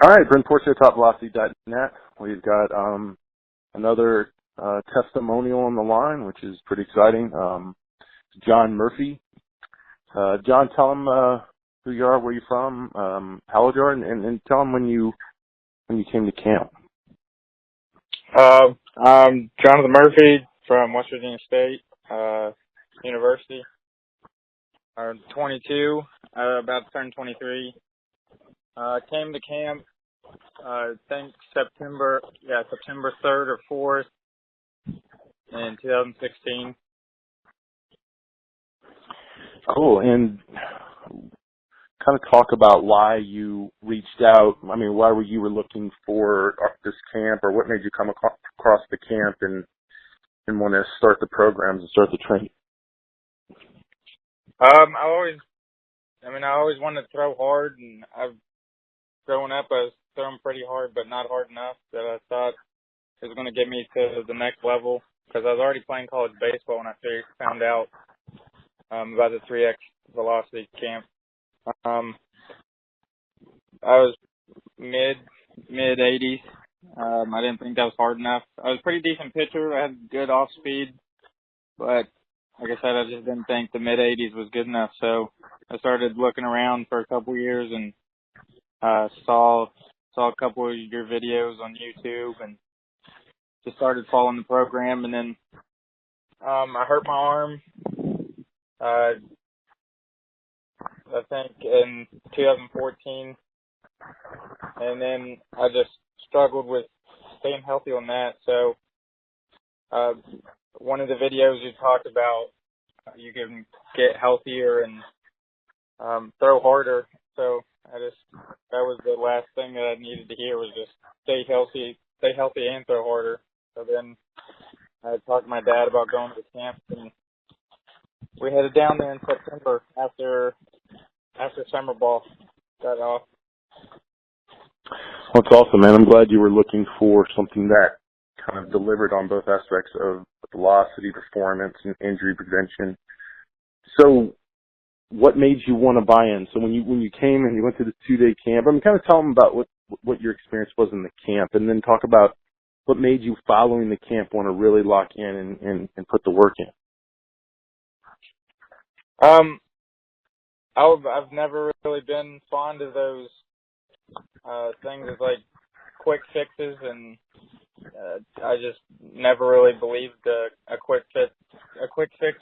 All right, Brent Portia, TopVelocity.net. We've got another testimonial on the line, which is pretty exciting. John Murphy. John, tell him who you are, where you're from, how old you are, and tell him when you came to camp. I'm Jonathan Murphy from West Virginia State University. I'm 22, about to turn 23. Came to camp, I think September 3rd or 4th in 2016. Cool. And kind of talk about why you reached out. I mean, why you were looking for this camp, or what made you come across the camp and want to start the programs and start the training? I always wanted to throw hard, and growing up, I was throwing pretty hard, but not hard enough that I thought it was going to get me to the next level, because I was already playing college baseball when I found out about the 3X velocity camp. I was mid-80s. I didn't think that was hard enough. I was a pretty decent pitcher. I had good off speed, but like I said, I just didn't think the mid-80s was good enough. So I started looking around for a couple of years and saw a couple of your videos on YouTube and just started following the program. And then I hurt my arm, I think in 2014. And then I just struggled with staying healthy on that. So one of the videos you talked about, you can get healthier and throw harder. So that was the last thing that I needed to hear, was just stay healthy and throw harder. So then I talked to my dad about going to the camp, and we headed down there in September after summer ball got off. Well, it's awesome, man. I'm glad you were looking for something that kind of delivered on both aspects of velocity, performance, and injury prevention. So what made you want to buy in? So when you came and you went to the 2-day camp, I mean, kind of tell them about what your experience was in the camp, and then talk about what made you, following the camp, want to really lock in and put the work in. I've never really been fond of those things as like quick fixes, and I just never really believed a quick fix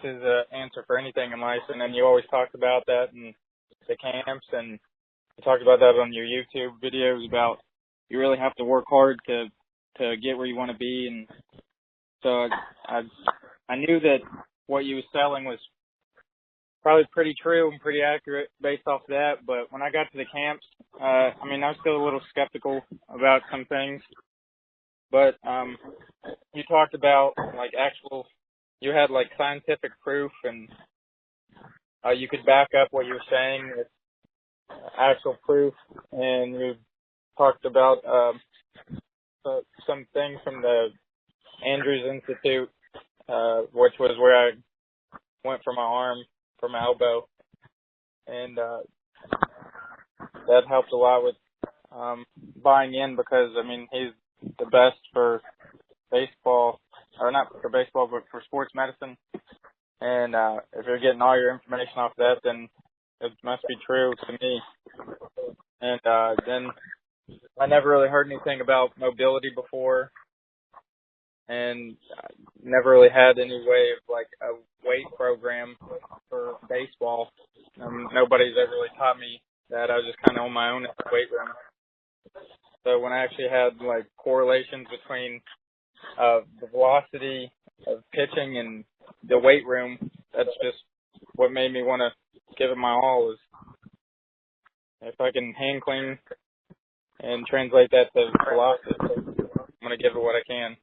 is an answer for anything in life. And then you always talked about that in the camps, and you talked about that on your YouTube videos about you really have to work hard to get where you want to be. And so I knew that what you were selling was probably pretty true and pretty accurate based off of that. But when I got to the camps, I was still a little skeptical about some things. But you talked about you had like scientific proof, and you could back up what you were saying with actual proof. And you talked about some things from the Andrews Institute, which was where I went for my arm, for my elbow, and that helped a lot with buying in, because he's the best for baseball, or not for baseball, but for sports medicine. And if you're getting all your information off that, then it must be true to me. And then I never really heard anything about mobility before, and never really had any way of like a weight program for baseball. Nobody's ever really taught me that. I was just kind of on my own at the weight room. So when I actually had like correlations between the velocity of pitching and the weight room, that's just what made me want to give it my all. Is if I can hand clean and translate that to velocity, I'm going to give it what I can.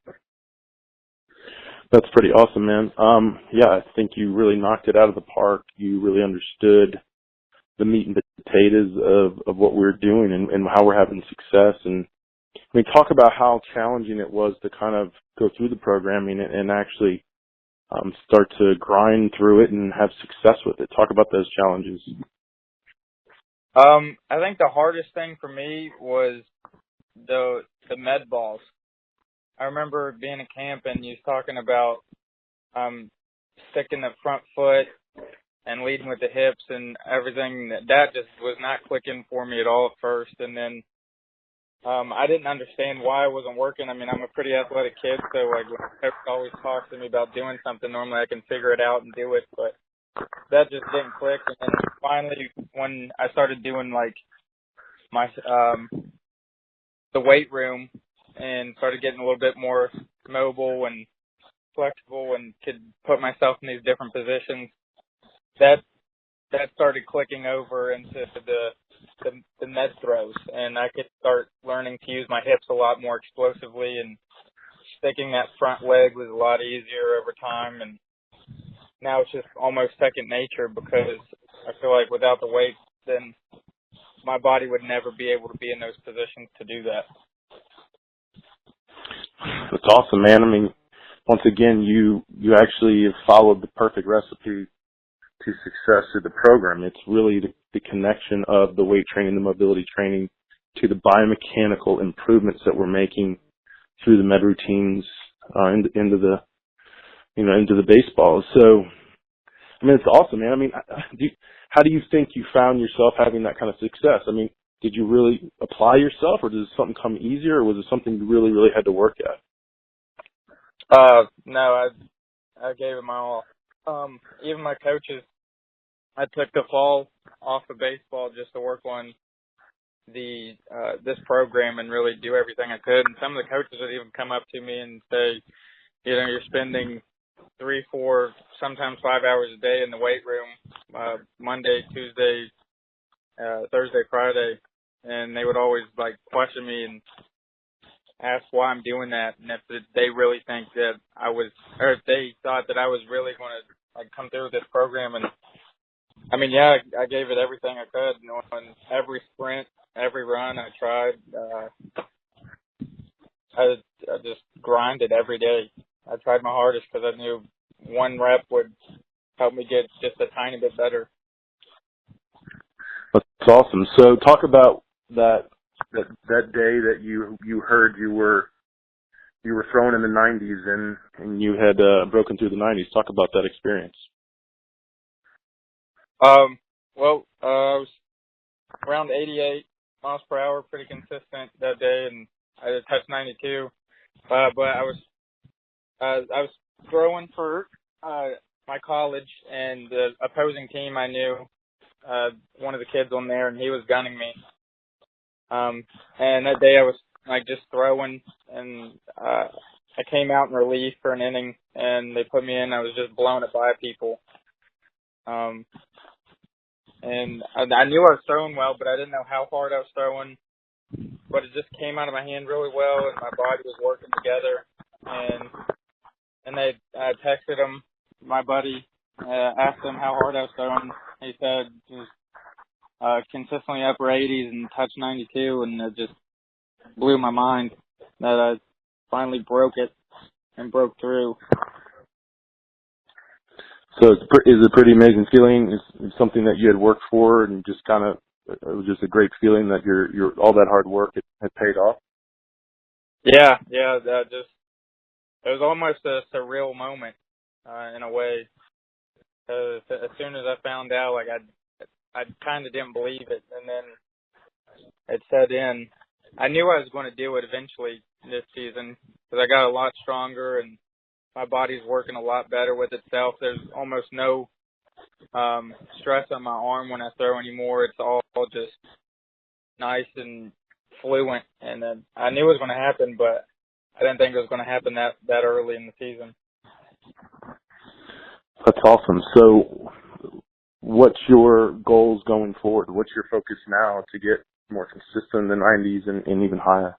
That's pretty awesome, man. I think you really knocked it out of the park. You really understood the meat and potatoes of what we're doing and how we're having success. And talk about how challenging it was to kind of go through the programming and actually start to grind through it and have success with it. Talk about those challenges. I think the hardest thing for me was the med balls. I remember being at camp and you talking about sticking the front foot and leading with the hips and everything. That just was not clicking for me at all at first. And then I didn't understand why it wasn't working. I mean, I'm a pretty athletic kid, so like when coach always talks to me about doing something, normally I can figure it out and do it, but that just didn't click. And then finally, when I started doing like my the weight room and started getting a little bit more mobile and flexible and could put myself in these different positions, that started clicking over into the med throws, and I could start learning to use my hips a lot more explosively, and sticking that front leg was a lot easier over time, and now it's just almost second nature because I feel like without the weight, then my body would never be able to be in those positions to do that. That's awesome, man. I mean, once again, you actually have followed the perfect recipe to success through the program. It's really the connection of the weight training, the mobility training, to the biomechanical improvements that we're making through the med routines into the baseball. So, I mean, it's awesome, man. I mean, how do you think you found yourself having that kind of success? I mean, did you really apply yourself, or did something come easier, or was it something you really, really had to work at? No, I gave it my all. Even my coaches, I took the fall off of baseball just to work on this program and really do everything I could. And some of the coaches would even come up to me and say, you're spending 3, 4, sometimes 5 hours a day in the weight room, Monday, Tuesday, Thursday, Friday, and they would always like question me and ask why I'm doing that, and if they really think that or if they thought that I was really going to like come through with this program. And I mean, yeah, I gave it everything I could. On every sprint, every run I tried, I just grinded every day. I tried my hardest because I knew one rep would help me get just a tiny bit better. That's awesome. So talk about that day that you heard you were throwing in the 90s and you had broken through the 90s. Talk about that experience. Well, I was around 88 miles per hour, pretty consistent that day, and I just touched 92. But I was throwing for my college, and the opposing team I knew, one of the kids on there, and he was gunning me. And that day I was like just throwing, and I came out in relief for an inning, and they put me in. I was just blowing it by people. And I knew I was throwing well, but I didn't know how hard I was throwing. But it just came out of my hand really well, and my body was working together. And I texted him, my buddy, asked him how hard I was throwing. He said just consistently upper 80s and touch 92, and it just blew my mind that I finally broke it and broke through. So is it a pretty amazing feeling? It's something that you had worked for, and just kind of it was just a great feeling that your all that hard work had paid off. Yeah, it was almost a surreal moment in a way. As soon as I found out, like I kind of didn't believe it, and then it set in. I knew I was going to do it eventually this season because I got a lot stronger and my body's working a lot better with itself. There's almost no stress on my arm when I throw anymore. It's all just nice and fluent, and then I knew it was going to happen, but I didn't think it was going to happen that early in the season. That's awesome. So what's your goals going forward? What's your focus now to get more consistent in the 90s and even higher?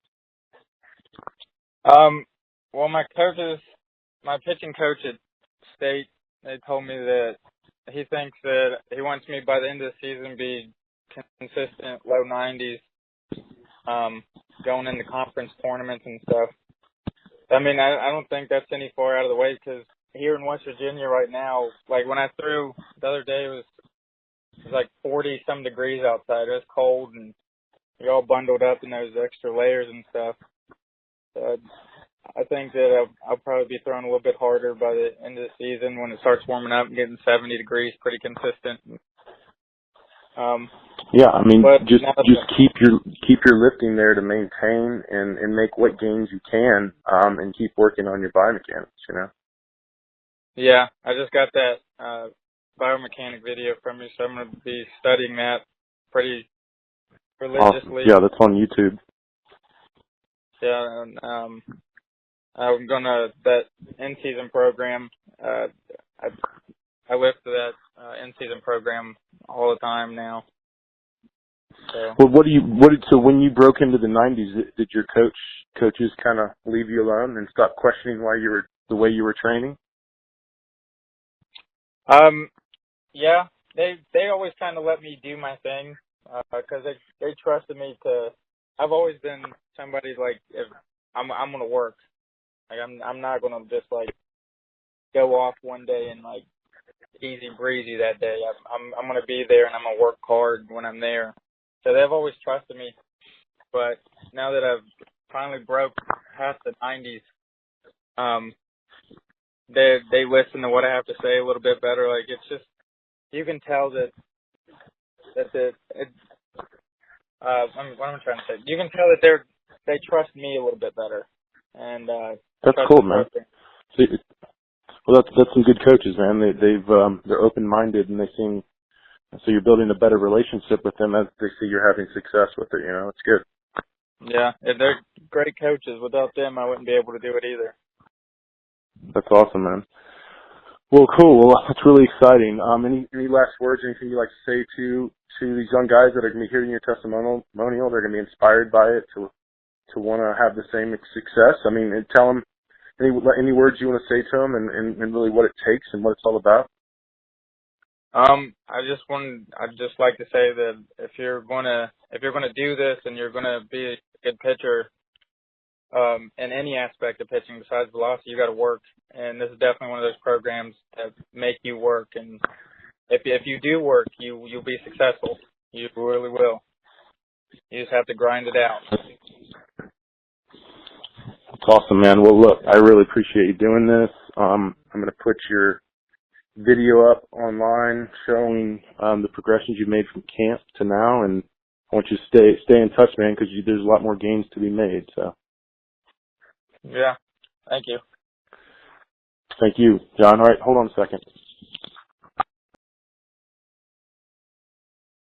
Well, my pitching coach at State, they told me that he thinks that he wants me by the end of the season be consistent, low 90s, going into conference tournaments and stuff. I mean, I don't think that's any far out of the way because here in West Virginia right now, like when I threw the other day, it was like 40-some degrees outside. It was cold, and you're all bundled up in those extra layers and stuff. So I think that I'll probably be throwing a little bit harder by the end of the season when it starts warming up and getting 70 degrees pretty consistent. Yeah, I mean, just keep your lifting there to maintain and make what gains you can, and keep working on your biomechanics, you know? Yeah, I just got that biomechanic video from you, so I'm going to be studying that pretty religiously. Awesome. Yeah, that's on YouTube. Yeah, and I'm gonna that in-season program. I lift that in-season program all the time now. So. Well, so when you broke into the 90s, did your coaches kind of leave you alone and stop questioning the way you were training? Yeah, they always kind of let me do my thing because they trusted me to. I've always been somebody like if I'm gonna work. Like I'm not gonna just like go off one day and like easy breezy that day. I'm gonna be there and I'm gonna work hard when I'm there. So they've always trusted me. But now that I've finally broke past the 90s, they listen to what I have to say a little bit better. Like it's just you can tell that what am I trying to say? You can tell that they trust me a little bit better. And that's cool, man. So, well, that's some good coaches, man. They're open-minded and they seem so you're building a better relationship with them as they see you're having success with it. You know, it's good. Yeah, if they're great coaches. Without them, I wouldn't be able to do it either. That's awesome, man. Well, cool. Well, that's really exciting. Any last words? Anything you'd like to say to these young guys that are going to be hearing your testimonial? They're going to be inspired by it to want to have the same success. I mean, and tell them any words you want to say to them, and really what it takes and what it's all about. I'd just like to say that if you're gonna do this and you're gonna be a good pitcher, in any aspect of pitching besides velocity, you got to work. And this is definitely one of those programs that make you work. And if you do work, you'll be successful. You really will. You just have to grind it out. That's awesome, man. Well, look, I really appreciate you doing this. I'm going to put your video up online showing the progressions you've made from camp to now, and I want you to stay in touch, man, because there's a lot more gains to be made. So. Yeah. Thank you. Thank you, John. All right, hold on a second.